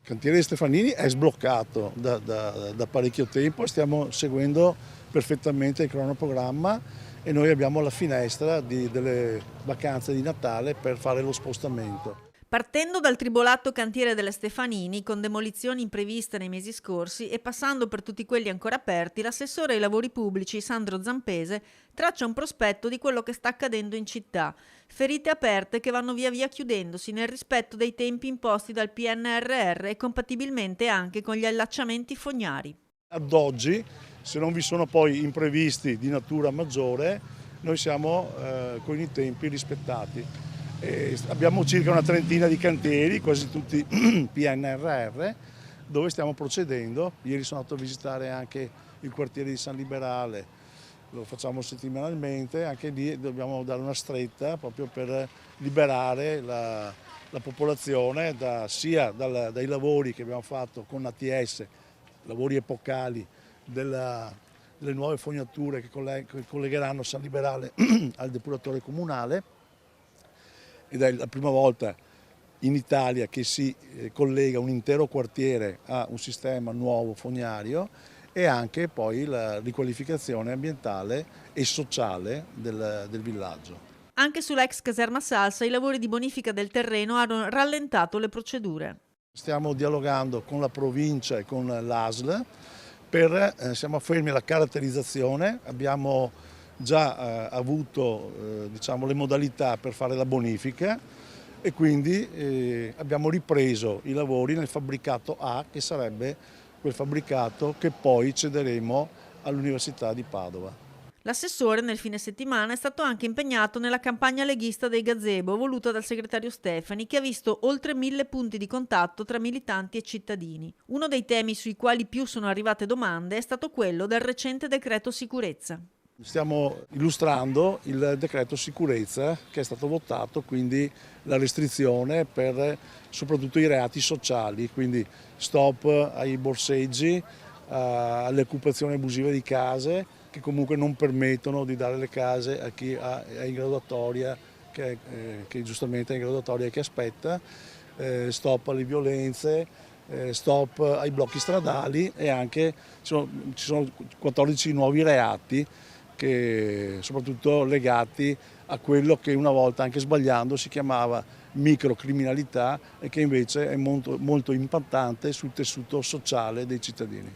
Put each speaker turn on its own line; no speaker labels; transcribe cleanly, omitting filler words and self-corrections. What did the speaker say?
cantiere Stefanini è sbloccato da parecchio tempo, stiamo seguendo perfettamente il cronoprogramma e noi abbiamo la finestra delle vacanze di Natale per fare lo spostamento.
Partendo dal tribolato cantiere delle Stefanini, con demolizioni impreviste nei mesi scorsi, e passando per tutti quelli ancora aperti, l'assessore ai lavori pubblici Sandro Zampese traccia un prospetto di quello che sta accadendo in città. Ferite aperte che vanno via via chiudendosi nel rispetto dei tempi imposti dal PNRR e compatibilmente anche con gli allacciamenti fognari.
Ad oggi, se non vi sono poi imprevisti di natura maggiore, noi siamo con i tempi rispettati. Abbiamo circa una trentina di cantieri, quasi tutti PNRR, dove stiamo procedendo. Ieri sono andato a visitare anche il quartiere di San Liberale, lo facciamo settimanalmente, anche lì dobbiamo dare una stretta proprio per liberare la popolazione sia dai lavori che abbiamo fatto con ATS, lavori epocali delle nuove fognature che collegheranno San Liberale al depuratore comunale, ed è la prima volta in Italia che si collega un intero quartiere a un sistema nuovo fognario, e anche poi la riqualificazione ambientale e sociale del villaggio.
Anche sull'ex caserma Salsa i lavori di bonifica del terreno hanno rallentato le procedure.
Stiamo dialogando con la provincia e con l'ASL, siamo fermi alla caratterizzazione, abbiamo già avuto diciamo, le modalità per fare la bonifica e quindi abbiamo ripreso i lavori nel fabbricato A, che sarebbe quel fabbricato che poi cederemo all'Università di Padova.
L'assessore nel fine settimana è stato anche impegnato nella campagna leghista dei gazebo voluta dal segretario Stefani, che ha visto oltre 1000 punti di contatto tra militanti e cittadini. Uno dei temi sui quali più sono arrivate domande è stato quello del recente decreto sicurezza.
Stiamo illustrando il decreto sicurezza che è stato votato, quindi la restrizione per soprattutto i reati sociali, quindi stop ai borseggi, alle occupazioni abusive di case, che comunque non permettono di dare le case a chi è in graduatoria, che giustamente è in graduatoria e che aspetta, stop alle violenze, stop ai blocchi stradali, e anche ci sono 14 nuovi reati che soprattutto legati a quello che una volta, anche sbagliando, si chiamava microcriminalità e che invece è molto, molto impattante sul tessuto sociale dei cittadini.